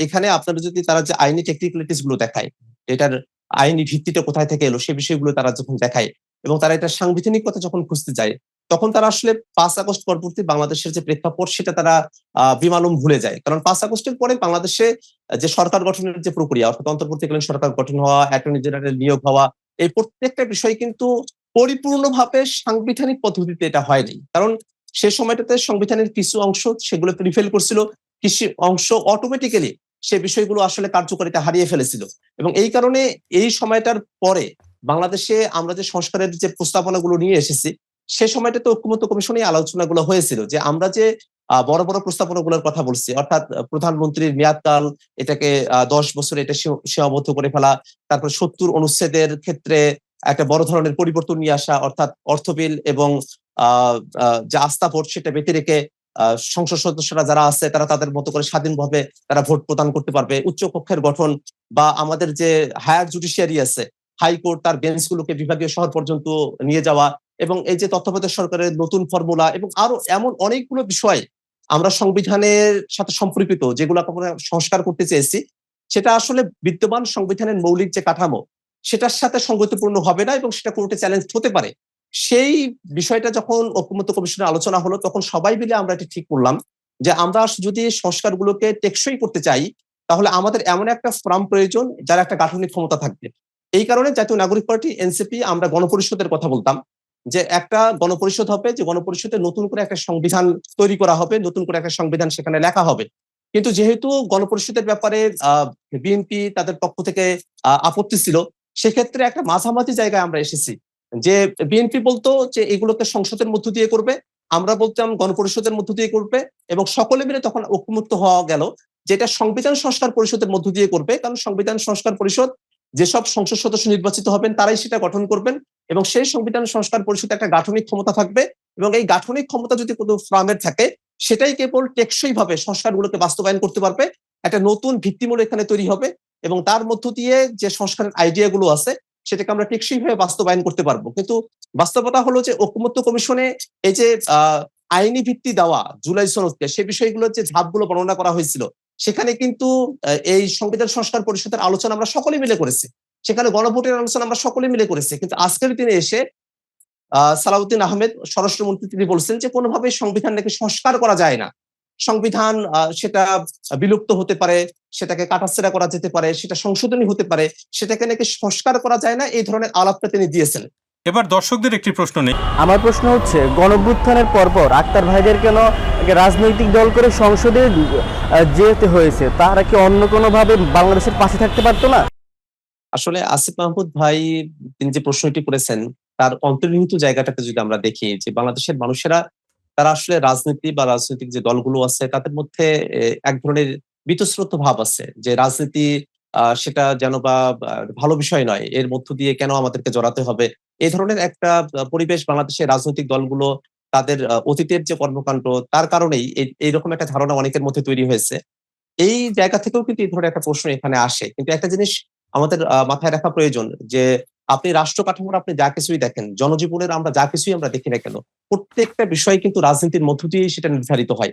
এখানে আপনারা যদি তারা যে আইনি টেকনিক্যালিটিস গুলো দেখায়, এটার আইনি ভিত্তিটা কোথায় থেকে এলো সে বিষয়গুলো তারা যখন দেখায় এবং তারা এটা সাংবিধানিকতা যখন খুঁজতে যায়, তখন তারা আসলে ৫ আগস্ট পরবর্তী বাংলাদেশের যে প্রেক্ষাপট সেটা তারা বেমালুম ভুলে যায়। কারণ ৫ আগস্টের পরে বাংলাদেশে যে সরকার গঠনের যে প্রক্রিয়া অর্থাৎ অন্তর্বর্তীকালীন সরকার গঠন হওয়া, অ্যাটর্নি জেনারেল নিয়োগ হওয়া, এই প্রত্যেকটা বিষয় কিন্তু পরিপূর্ণভাবে সাংবিধানিক পদ্ধতিতে এটা হয়নি। কারণ সে সময়টাতে সংবিধানের কিছু অংশ সেগুলোকে রিফেল করছিল, কিছু অংশ অটোমেটিক্যালি সে বিষয়গুলো আসলে কার্যকারিতা হারিয়ে ফেলেছিল এবং এই কারণে এই সময়টার পরে বাংলাদেশে আমরা যে সংস্কারের যে প্রস্তাবনাগুলো নিয়ে এসেছি সে সময়টাতে ঐক্যমত্য কমিশনে আলোচনাগুলো হয়েছিল যে আমরা যে বড় বড় প্রস্তাবনাগুলোর কথা বলছি, অর্থাৎ প্রধানমন্ত্রীর মেয়াদকাল এটাকে ১০ বছরে এটা সীমাবদ্ধ করে ফেলা, তারপর ৭০ অনুচ্ছেদের ক্ষেত্রে একটা বড় ধরনের পরিবর্তন নিয়ে আসা, অর্থাৎ অর্থ বিল এবং যে আস্থা ভোট সেটা ব্যতি রেখে সংসদ সদস্যরা যারা আছে তারা তাদের মতো করে স্বাধীনভাবে তারা ভোট প্রদান করতে পারবে, উচ্চ কক্ষের গঠন বা আমাদের যে হায়ার জুডিশিয়ারি আছে হাইকোর্ট তার বেঞ্চগুলোকে বিভাগীয় শহর পর্যন্ত নিয়ে যাওয়া এবং এই যে তত্ত্বাবধায়ক সরকারের নতুন ফর্মুলা এবং আরো এমন অনেকগুলো বিষয় আমরা সংবিধানের সাথে সম্পর্কিত যেগুলো আমরা সংস্কার করতে চেয়েছি, সেটা আসলে বিদ্যমান সংবিধানের মৌলিক যে কাঠামো সেটার সাথে সঙ্গতিপূর্ণ হবে না এবং সেটা কোর্টে চ্যালেঞ্জ হতে পারে। সেই বিষয়টা যখন ঐকমত্য কমিশনে আলোচনা হলো তখন সবাই মিলে আমরা এটা ঠিক করলাম যে আমরা যদি সংস্কারগুলোকে টেকসই করতে চাই তাহলে আমাদের এমন একটা ফোরাম প্রয়োজন যার একটা গাঠনিক ক্ষমতা থাকবে এই কারণে জাতীয় নাগরিক পার্টি এনসিপি আমরা গণপরিষদের কথা বলতাম, যে একটা গণপরিষদ হবে, যে গণপরিষদে নতুন করে একটা সংবিধান তৈরি করা হবে, নতুন করে একটা সংবিধান সেখানে লেখা হবে। কিন্তু যেহেতু গণপরিষদের ব্যাপারে বিএনপি তাদের পক্ষ থেকে আপত্তি ছিল, সেক্ষেত্রে একটা মাঝামাঝি জায়গায় আমরা এসেছি, যে বিএনপি বলতো যে এগুলোকে সংসদের মধ্য দিয়ে করবে, আমরা বলতাম গণপরিষদের মধ্য দিয়ে করবে, এবং সকলে মিলে তখন ঐক্যমত্য হওয়া গেল যেটা সংবিধান সংস্কার পরিষদের মধ্য দিয়ে করবে, কারণ সংবিধান সংস্কার পরিষদ যেসব সংসদ সদস্য নির্বাচিত হবেন তারাই সেটা গঠন করবেন, এবং সেই সংবিধান সংস্কার পরিষদে একটা গাঠনিক ক্ষমতা থাকবে, এবং এই গাঠনিক ক্ষমতা যদি কোনো ফ্রামের থাকে, সেটাই কেবল টেকসই ভাবে সংস্কারগুলোকে বাস্তবায়ন করতে পারবে। একটা নতুন ভিত্তিমূল এখানে তৈরি হবে, এবং তার মধ্য দিয়ে যে সংস্কারের আইডিয়া গুলো আছে সেটাকে আমরা টেকসই ভাবে বাস্তবায়ন করতে পারবো। কিন্তু বাস্তবতা হলো যে ঐকমত্য কমিশনে এই যে আইনি ভিত্তি দেওয়া জুলাই সনদকে, সে বিষয়গুলোর যে ধাপগুলো বর্ণনা করা হয়েছিল, সেখানে কিন্তু এই সংবিধান সংস্কার পরিষদের আলোচনা আমরা সকলে মিলে করেছি, সেখানে গণভোটের আলোচনা আমরা সকলে মিলে করেছি। কিন্তু আজকের দিনে এসে সালাউদ্দিন আহমেদ স্বরাষ্ট্রমন্ত্রী তিনি বলছেন যে কোনোভাবেই সংবিধান নাকি সংস্কার করা যায় না, সংবিধান সেটা বিলুপ্ত হতে পারে, সেটাকে কাটাছেঁড়া করা যেতে পারে, সেটা সংশোধনী হতে পারে, সেটাকে নাকি সংস্কার করা যায় না, এই ধরনের আলাপটা তিনি দিয়েছেন। এবার দর্শকদের একটি প্রশ্ন নেই। আমার প্রশ্ন হচ্ছে, গণঅভ্যুত্থানের পরপর আক্তার ভাইদের কেন রাজনৈতিক দল করে সংসদে যেতে হয়েছে? তারা কি অন্য কোনোভাবে বাংলাদেশের পাশে থাকতে পারতো না? আসলে আসিফ মাহমুদ ভাই তিনি যে প্রশ্নটি করেছেন, তার অন্তর্নিহিত জায়গাটাকে যদি আমরা দেখি, যে বাংলাদেশের মানুষেরা তারা আসলে রাজনীতি বা রাজনৈতিক যে দলগুলো আছে তাদের মধ্যে এক ধরনের বীতশ্রদ্ধ ভাব আছে, যে রাজনীতি সেটা যেন বা ভালো বিষয় নয়, এর মধ্য দিয়ে কেন আমাদেরকে জড়াতে হবে, এই ধরনের একটা পরিবেশ বাংলাদেশের রাজনৈতিক দলগুলো তাদের অতীতের যে কর্মকাণ্ড তার কারণেই এইরকম একটা ধারণা অনেকের মধ্যে তৈরি হয়েছে। এই জায়গা থেকেও কিন্তু এই ধরনের একটা প্রশ্ন এখানে আসে। কিন্তু একটা জিনিস আমাদের মাথায় রাখা প্রয়োজন, যে আপনি রাষ্ট্র কাঠামোর আপনি যা কিছুই দেখেন, জনজীবনের আমরা যা কিছুই আমরা দেখি না কেন, প্রত্যেকটা বিষয় কিন্তু রাজনীতির মধ্য দিয়েই সেটা নির্ধারিত হয়।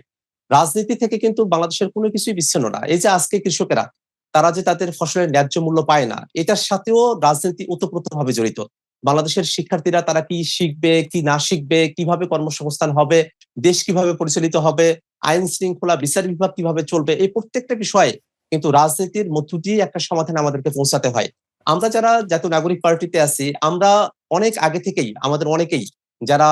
রাজনীতি থেকে কিন্তু বাংলাদেশের কোনো কিছুই বিচ্ছিন্ন না। এই যে আজকে কৃষকেরা তারা যে তাদের ফসলের ন্যায্য মূল্য পায় না, এটার সাথেও রাজনীতি ওতপ্রোতভাবে জড়িত। বাংলাদেশের শিক্ষার্থীরা তারা কি শিখবে কি না শিখবে, কিভাবে কর্মসংস্থান হবে, দেশ কিভাবে পরিচালিত হবে, আইন শৃঙ্খলা বিচার বিভাগ কিভাবে চলবে, এই প্রত্যেকটা বিষয়ে কিন্তু রাজনীতির মধ্য দিয়ে একটা সমাধানে আমাদেরকে পৌঁছাতে হয়। আমরা যারা জাতীয় নাগরিক পার্টিতে আছি, আমরা অনেক আগে থেকেই আমাদের অনেকেই যারা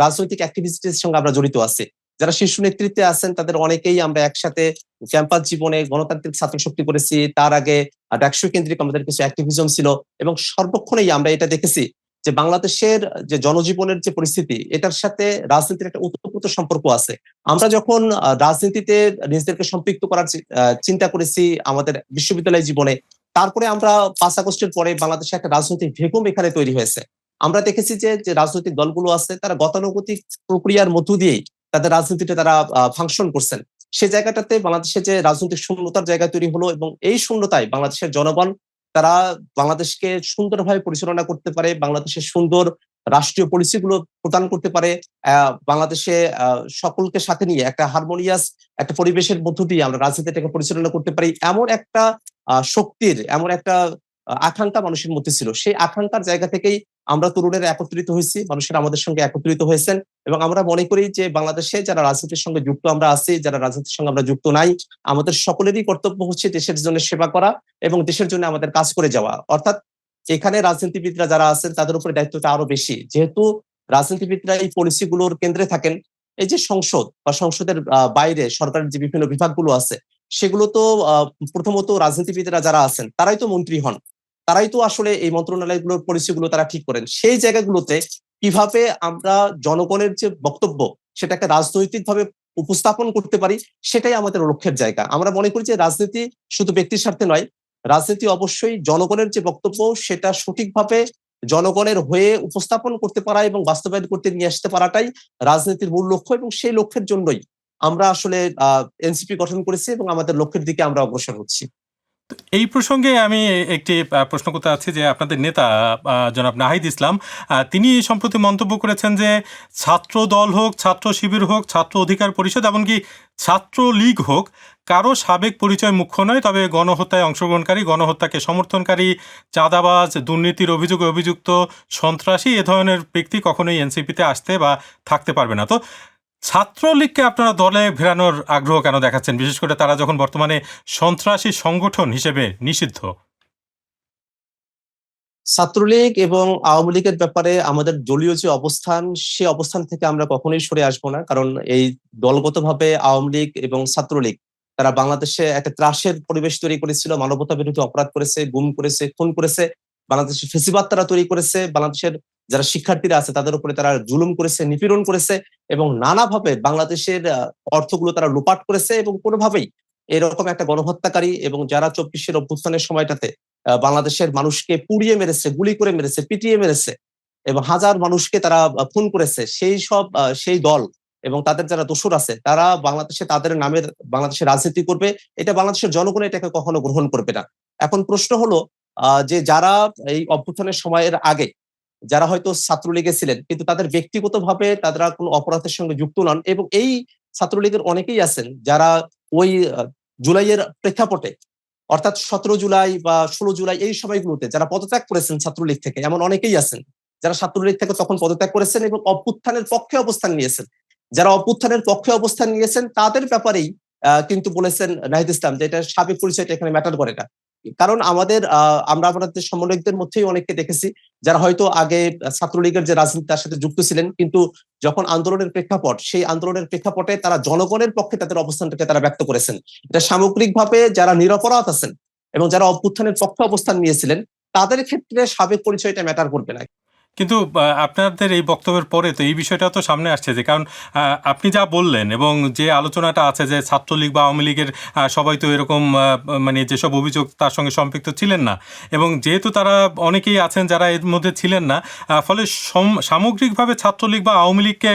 রাজনৈতিক অ্যাক্টিভিস্টের সঙ্গে আমরা জড়িত আছি, যারা শীর্ষ নেতৃত্বে আছেন তাদের অনেকেই আমরা একসাথে ক্যাম্পাস জীবনে গণতান্ত্রিক ছাত্র শক্তি করেছি। তার আগে ডাকসু কেন্দ্রিক আমাদের কিছু অ্যাক্টিভিজম ছিল, এবং সর্বক্ষণেই আমরা এটা দেখেছি যে বাংলাদেশের যে জনজীবনের যে পরিস্থিতি, এটার সাথে রাজনীতির একটা ওতপ্রোত সম্পর্ক আছে। আমরা যখন রাজনীতিতে নিজেদেরকে সম্পৃক্ত করার চিন্তা করেছি আমাদের বিশ্ববিদ্যালয় জীবনে, তারপরে আমরা ৫ আগস্টের পরে বাংলাদেশে একটা রাজনৈতিক ভেকুম এখানে তৈরি হয়েছে। আমরা দেখেছি যে যে রাজনৈতিক দলগুলো আছে তারা গতানুগতিক প্রক্রিয়ার মধ্য দিয়েই তাদের রাজনীতিতে তারা ফাংশন করছেন। সে জায়গাটাতে বাংলাদেশে যে রাজনৈতিক শূন্যতার জায়গা তৈরি হলো, এবং এই শূন্যতায় বাংলাদেশের জনগণ তারা বাংলাদেশকে সুন্দরভাবে পরিচালনা করতে পারে, বাংলাদেশের সুন্দর রাষ্ট্রীয় পলিসিগুলো প্রদান করতে পারে, বাংলাদেশে সকলকে সাথে নিয়ে একটা হারমোনিয়াস একটা পরিবেশের মধ্য দিয়ে আমরা রাজনীতিটাকে পরিচালনা করতে পারি, এমন একটা শক্তির এমন একটা আকাঙ্ক্ষা মানুষের মধ্যে ছিল। সেই আকাঙ্ক্ষার জায়গা থেকেই আমরা তরুণেরা একত্রিত হয়েছি, মানুষেরা আমাদের সঙ্গে একত্রিত হয়েছেন, এবং আমরা মনে করি যে বাংলাদেশে যারা রাজনীতির সঙ্গে যুক্ত আমরা আছি, যারা রাজনীতির সঙ্গে আমরা যুক্ত নাই, আমাদের সকলেরই কর্তব্য হচ্ছে দেশের জন্য সেবা করা এবং দেশের জন্য আমাদের কাজ করে যাওয়া। অর্থাৎ এখানে রাজনীতিবিদরা যারা আছেন তাদের উপরে দায়িত্বটা আরো বেশি, যেহেতু রাজনীতিবিদরা এই পলিসিগুলোর কেন্দ্রে থাকেন। এই যে সংসদ বা সংসদের বাইরে সরকারের যে বিভিন্ন বিভাগগুলো আছে, সেগুলো তো প্রথমত রাজনীতিবিদরা যারা আছেন তারাই তো মন্ত্রী হন, তারাই তো আসলে এই মন্ত্রণালয়গুলোর পলিসিগুলো তারা ঠিক করেন। সেই জায়গাগুলোতে কিভাবে আমরা জনগণের যে বক্তব্য সেটাকে রাজনৈতিকভাবে উপস্থাপন করতে পারি, সেটাই আমাদের লক্ষ্যের জায়গা। আমরা মনে করি যে রাজনীতি শুধু ব্যক্তির স্বার্থে নয়, রাজনীতি অবশ্যই জনগণের যে বক্তব্য সেটা সঠিকভাবে জনগণের হয়ে উপস্থাপন করতে পারা এবং বাস্তবায়ন করতে নিয়ে আসতে পারাটাই রাজনীতির মূল লক্ষ্য, এবং সেই লক্ষ্যের জন্যই আমরা আসলে এনসিপি গঠন করেছি এবং আমাদের লক্ষ্যের দিকে আমরা অগ্রসর হচ্ছি। এই প্রসঙ্গে আমি একটি প্রশ্ন করতে চাচ্ছি যে আপনাদের নেতা জনাব নাহিদ ইসলাম তিনি সম্প্রতি মন্তব্য করেছেন যে ছাত্র দল হোক, ছাত্র শিবির হোক, ছাত্র অধিকার পরিষদ, এমনকি ছাত্র লীগ হোক, কারো সাবেক পরিচয় মুখ্য নয়, তবে গণহত্যায় অংশগ্রহণকারী, গণহত্যাকে সমর্থনকারী, চাঁদাবাজ, দুর্নীতির অভিযোগে অভিযুক্ত, সন্ত্রাসী এ ধরনের ব্যক্তি কখনোই এনসিপিতে আসতে বা থাকতে পারবে না। তো ছাত্রলীগকে আপনারা দলে ফেরানোর আগ্রহ কেন দেখাচ্ছেন, বিশেষ করে তারা যখন বর্তমানে সন্ত্রাসী সংগঠন হিসেবে নিষিদ্ধ? ছাত্রলীগ এবং আওয়ামী লীগের ব্যাপারে আমাদের দলীয় যে অবস্থান, সে অবস্থান থেকে আমরা কখনোই সরে আসবো না। কারণ এই দলগতভাবে আওয়ামী লীগ এবং ছাত্রলীগ তারা বাংলাদেশে একটা ত্রাসের পরিবেশ তৈরি করেছিল, মানবতা বিরোধী অপরাধ করেছে, গুম করেছে, খুন করেছে, বাংলাদেশের ফেসিবাদ তারা তৈরি করেছে, বাংলাদেশের যারা শিক্ষার্থীরা আছে তাদের উপরে তারা জুলুম করেছে, নিপীড়ন করেছে এবং নানাভাবে বাংলাদেশের অর্থগুলো তারা লুপাট করেছে এবং কোনোভাবেই এরকম একটা গণহত্যাকারী এবং যারা 24-এর অভ্যুত্থানের সময়টাতে বাংলাদেশের মানুষকে পুড়িয়ে মেরেছে, গুলি করে মেরেছে, পিটিয়ে মেরেছে এবং হাজার মানুষকে তারা খুন করেছে, সেই দল এবং তাদের যারা দোসর আছে তারা বাংলাদেশে তাদের নামের বাংলাদেশে রাজনীতি করবে, এটা বাংলাদেশের জনগণ এটাকে কখনো গ্রহণ করবে না। এখন প্রশ্ন হলো যে যারা এই অভ্যুত্থানের সময়ের আগে যারা হয়তো ছাত্রলীগে ছিলেন কিন্তু তাদের ব্যক্তিগতভাবে তারা কোনো অপরাধের সঙ্গে যুক্ত নন এবং এই ছাত্রলীগের অনেকেই আছেন যারা ওই জুলাইয়ের প্রেক্ষাপটে অর্থাৎ 17 জুলাই বা 16 জুলাই এই সময়গুলোতে যারা পদত্যাগ করেছেন ছাত্রলীগ থেকে, এমন অনেকেই আছেন যারা ছাত্রলীগ থেকে তখন পদত্যাগ করেছেন এবং অভ্যুত্থানের পক্ষে অবস্থান নিয়েছেন। যারা অভ্যুত্থানের পক্ষে অবস্থান নিয়েছেন তাদের ব্যাপারেই কিন্তু বলেছেন নাহিদ ইসলাম যে এটা সাবেক পরিচয়টা এখানে ম্যাটার করে না। কারণ আমরা আমাদের সমন্বয়কদের মধ্যেই অনেককে দেখেছি যারা হয়তো আগে ছাত্রলীগের যে রাজনীতি তার সাথে যুক্ত ছিলেন, কিন্তু যখন আন্দোলনের প্রেক্ষাপট, সেই আন্দোলনের প্রেক্ষাপটে তারা জনগণের পক্ষে তাদের অবস্থানটাকে তারা ব্যক্ত করেছেন। এটা সামগ্রিকভাবে যারা নিরপরাধ আছেন এবং যারা অভ্যুত্থানের পক্ষে অবস্থান নিয়েছিলেন তাদের ক্ষেত্রে সাবেক পরিচয়টা ম্যাটার করবে না। কিন্তু আপনাদের এই বক্তব্যের পরে তো এই বিষয়টা তো সামনে আসছে যে কারণ আপনি যা বললেন এবং যে আলোচনাটা আছে যে ছাত্রলীগ বা আওয়ামী লীগের সবাই তো এরকম মানে যেসব অভিযোগ তার সঙ্গে সম্পৃক্ত ছিলেন না এবং যেহেতু তারা অনেকেই আছেন যারা এর মধ্যে ছিলেন না, ফলে সামগ্রিকভাবে ছাত্রলীগ বা আওয়ামী লীগকে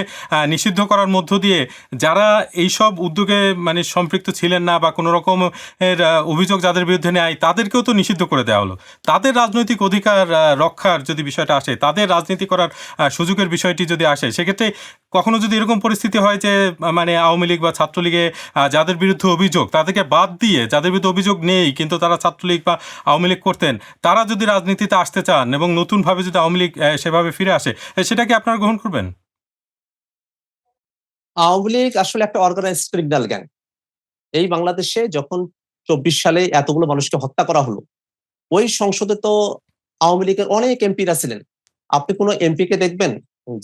নিষিদ্ধ করার মধ্য দিয়ে যারা এইসব উদ্যোগে মানে সম্পৃক্ত ছিলেন না বা কোনো রকমের অভিযোগ যাদের বিরুদ্ধে নেয় তাদেরকেও তো নিষিদ্ধ করে দেওয়া হলো। তাদের রাজনৈতিক অধিকার রক্ষার যদি বিষয়টা আসে, তাদের রাজনীতি করার সুযোগের বিষয়টি যদি আসে, সেক্ষেত্রে কখনো যদি এরকম পরিস্থিতি হয় যে মানে আওয়ামী লীগ বা ছাত্রলীগে যাদের বিরুদ্ধে অভিযোগ তাদেরকে বাদ দিয়ে যাদের বিরুদ্ধে অভিযোগ নেই কিন্তু তারা ছাত্রলীগ বা আওয়ামী লীগ করতেন, তারা যদি রাজনীতিতে আসতে চান এবং নতুনভাবে যদি আওয়ামী লীগ সেভাবে ফিরে আসে, সেটাকে আপনারা গ্রহণ করবেন? আওয়ামী লীগ আসলে একটা অর্গানাইজড ক্রিমিনাল গ্যাং। এই বাংলাদেশে যখন 24 সালে এতগুলো মানুষকে হত্যা করা হলো, ওই সংসদে তো আওয়ামী লীগের অনেক এমপিরা ছিলেন। আপনি কোনো এমপি কে দেখবেন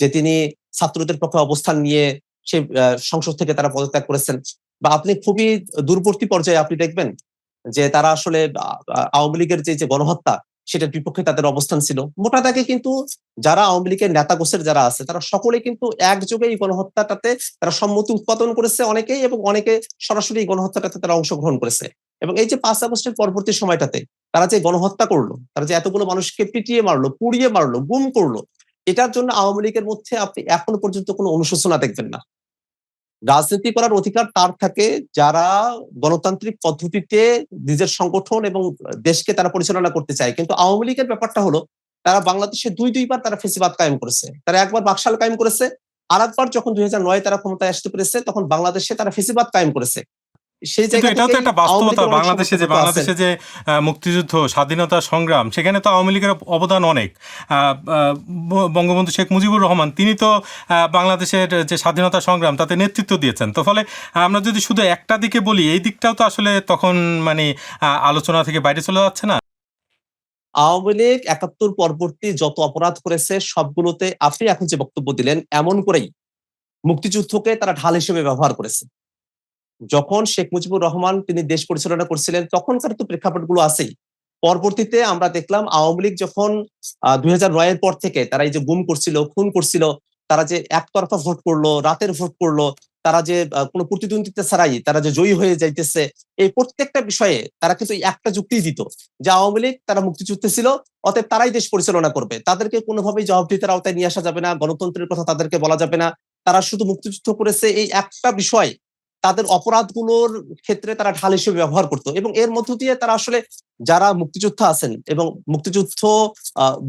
যে তিনি ছাত্রদের পক্ষে অবস্থান নিয়ে সে সংসদ থেকে তারা পদত্যাগ করেছেন? বা আপনি খুবই দূরবর্তী পর্যায়ে আপনি দেখবেন যে তারা আসলে আওয়ামী লীগের যে গণহত্যা সেটার বিপক্ষে তাদের অবস্থান ছিল? মোটা দাগে কিন্তু যারা আওয়ামী লীগের নেতা গোছের যারা আছে তারা সকলে কিন্তু একযোগে এই গণহত্যাটাতে তারা সম্মতি উৎপাদন করেছে অনেকেই, এবং অনেকে সরাসরি এই গণহত্যাটাতে তারা অংশগ্রহণ করেছে। এবং এই যে 5 আগস্টের পরবর্তী সময়টাতে তারা যে গণহত্যা করলো, তারা যে এতগুলো মানুষকে পিটিয়ে মারলো, পুড়িয়ে মারলো, গুম করলো, এটার জন্য আওয়ামী লীগের মধ্যে আপনি এখনো পর্যন্ত কোনো অনুশোচনা দেখবেন না। রাজনীতি করার অধিকার তার থাকে যারা গণতান্ত্রিক পদ্ধতিতে নিজের সংগঠন এবং দেশকে তারা পরিচালনা করতে চায়। কিন্তু আওয়ামী লীগের ব্যাপারটা হলো তারা বাংলাদেশে দুইবার তারা ফেসিবাদ কায়েম করেছে। তারা একবার বাকশাল কায়েম করেছে, আর একবার যখন 2009 তারা ক্ষমতায় আসতে পেরেছে তখন বাংলাদেশে তারা ফেসিবাদ কায়েম করেছে। সেই কিন্তু জায়গা এটাও তো থেকে একটা বাস্তবতা, বাংলাদেশে যে মুক্তিযুদ্ধ স্বাধীনতা সংগ্রাম, সেখানে তো আওয়ামী লীগের অবদান অনেক। বঙ্গবন্ধু শেখ মুজিবুর রহমান তিনি তো বাংলাদেশের যে স্বাধীনতা সংগ্রাম তাতে নেতৃত্ব দিয়েছেন। তো ফলে আমরা যদি শুধু একটা দিকে বলি, এই দিকটাও তো আসলে তখন মানে আলোচনা থেকে বাইরে চলে যাচ্ছে না? আওয়ামী লীগ 71 পরবর্তী যত অপরাধ করেছে সবগুলোতে আপনি এখন যে বক্তব্য দিলেন এমন করেই মুক্তিযুদ্ধকে তারা ঢাল হিসেবে ব্যবহার করেছে। যখন শেখ মুজিবুর রহমান তিনি দেশ পরিচালনা করছিলেন তখনকার তো প্রেক্ষাপটগুলো আছেই। পরবর্তীতে আমরা দেখলাম আওয়ামী লীগ যখন 2009 এর পর থেকে তারা এই যে গুম করছিল, খুন করছিল, তারা যে একতরফা ভোট করলো, রাতের ভোট করলো, তারা যে কোনো প্রতিদ্বন্দ্বিতা ছাড়াই তারা যে জয়ী হয়ে যাইতেছে, এই প্রত্যেকটা বিষয়ে তারা কিন্তু একটা যুক্তি দিত যে আওয়ামী লীগ তারা মুক্তিযুদ্ধে ছিল, অতএব তারাই দেশ পরিচালনা করবে, তাদেরকে কোনোভাবেই জবাবদিহিতার আওতায় নিয়ে আসা যাবে না, গণতন্ত্রের কথা তাদেরকে বলা যাবে না, তারা শুধু মুক্তিযুদ্ধ করেছে, এই একটা বিষয় তাদের অপরাধগুলোর ক্ষেত্রে তারা ঢাল হিসেবে ব্যবহার করতো। এবং এর মধ্য দিয়ে তারা আসলে যারা মুক্তিযোদ্ধা আছেন এবং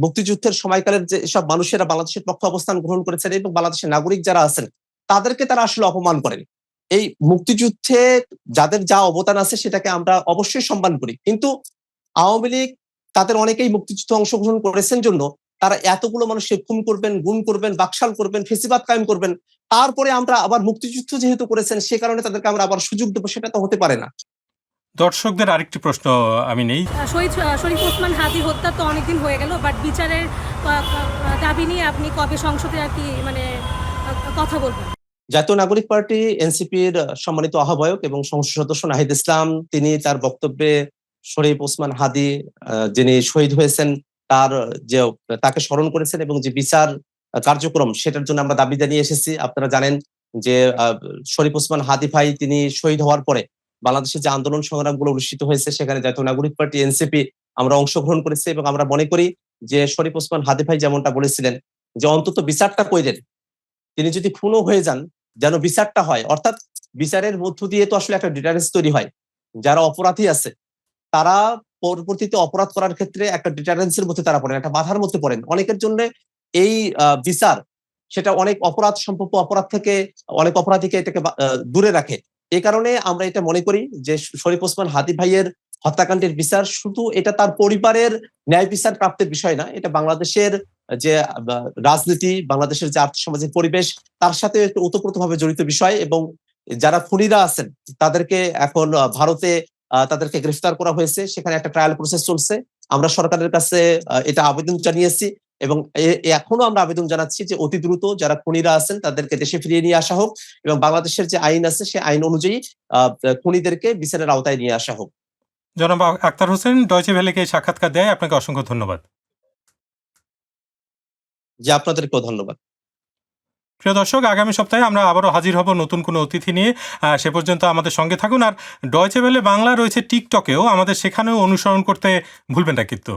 মুক্তিযুদ্ধের সময়কালের যে সব মানুষেরা বাংলাদেশের পক্ষে অবস্থান গ্রহণ করেছেন এবং বাংলাদেশের নাগরিক যারা আছেন তাদেরকে তারা আসলে অপমান করেন। এই মুক্তিযুদ্ধে যাদের যা অবদান আছে সেটাকে আমরা অবশ্যই সম্মান করি, কিন্তু আওয়ামী লীগ তাদের অনেকেই মুক্তিযুদ্ধে অংশগ্রহণ করেছেন জন্য তারা এতগুলো মানুষকে খুন করবেন, গুম করবেন, বাকশাল করবেন, ফেসিবাদ কায়েম করবেন, তারপরে আমরা আবার মুক্তিযুদ্ধ যেহেতু করেছেন সে কারণে তাদেরকে আমরা আবার সুযোগ দেবো, সেটা তো হতে পারে না। দর্শকদের আরেকটি প্রশ্ন আমি নেই। শহীদ শরীফ ওসমান হাদি হত্যা তো অনেকদিন হয়ে গেল, বাট বিচারের দাবি নিয়ে আপনি কবে সংসদে আর কি মানে কথা বলবেন? জাতীয় নাগরিক পার্টি এনসিপির সম্মানিত আহ্বায়ক এবং সংসদ সদস্য নাহিদ ইসলাম তিনি তার বক্তব্যে শরীফ ওসমান হাদি যিনি শহীদ হয়েছেন তার যে তাকে স্মরণ করেছেন এবং যে বিচার কার্যক্রম সেটার জন্য আমরা দাবি জানিয়ে এসেছি। আপনারা জানেন যে শরীফ ওসমান হাদি ভাই তিনি শহীদ হওয়ার পরে বাংলাদেশের যে আন্দোলন সংগ্রামগুলো অনুষ্ঠিত হয়েছে সেখানে জাতীয় নাগরিক পার্টি এনসিপি আমরা অংশগ্রহণ করেছি এবং আমরা মনে করি যে শরীফ ওসমান হাদি ভাই যেমনটা বলেছিলেন যে অন্তত বিচারটা কইলেন, তিনি যদি খুনও হয়ে যান যেন বিচারটা হয়, অর্থাৎ বিচারের মধ্য দিয়ে তো আসলে একটা ডিটারেন্স তৈরি হয়। যারা অপরাধী আছে তারা পরবর্তীতে অপরাধ করার ক্ষেত্রে একটা ডিটারেন্সের মধ্যে তারা পড়েন, একটা বাধার মধ্যে পড়েন। অনেকের জন্য এই বিচার সেটা অনেক অপরাধ সম্ভাব্য অপরাধ থেকে অনেক অপরাধীকে এটাকে দূরে রাখে। এই কারণে আমরা এটা মনে করি যে শরীফ ওসমান হাদি ভাইয়ের হত্যাকাণ্ডের বিচার শুধু এটা তার পরিবারের ন্যায় বিচার প্রাপ্তির বিষয় না, এটা বাংলাদেশের যে রাজনীতি, বাংলাদেশের যে আর্থসামাজিক পরিবেশ তার সাথে একটু ওতপ্রোতভাবে জড়িত বিষয়। এবং যারা খুনিরা আছেন তাদেরকে এখন ভারতে তাদেরকে গ্রেফতার করা হয়েছে, সেখানে একটা ট্রায়াল প্রসেস চলছে। আমরা সরকারের কাছে এটা আবেদন জানিয়েছি এবং এখনো আমরা আবেদন জানাচ্ছি যে অতি দ্রুত যারা খুনিরা আছেন তাদেরকে দেশে ফিরিয়ে নিয়ে আসা হোক এবং বাংলাদেশের যে আইন আছে সেই আইন অনুযায়ী খুনিদেরকে বিচারের আওতায় নিয়ে আসা হোক। জনাব আক্তার হোসেন, ডয়চে ভেলেকে সাক্ষাৎকার দেয়, আপনাকে অসংখ্য ধন্যবাদ। যে আপনাদেরকেও ধন্যবাদ। প্রিয় দর্শক, আগামী সপ্তাহে আমরা আবারও হাজির হব নতুন কোনো অতিথি নিয়ে। সে পর্যন্ত আমাদের সঙ্গে থাকুন। আর ডয়চে ভেলে বাংলা রয়েছে টিকটকেও, আমাদের সেখানেও অনুসরণ করতে ভুলবেন না কিন্তু।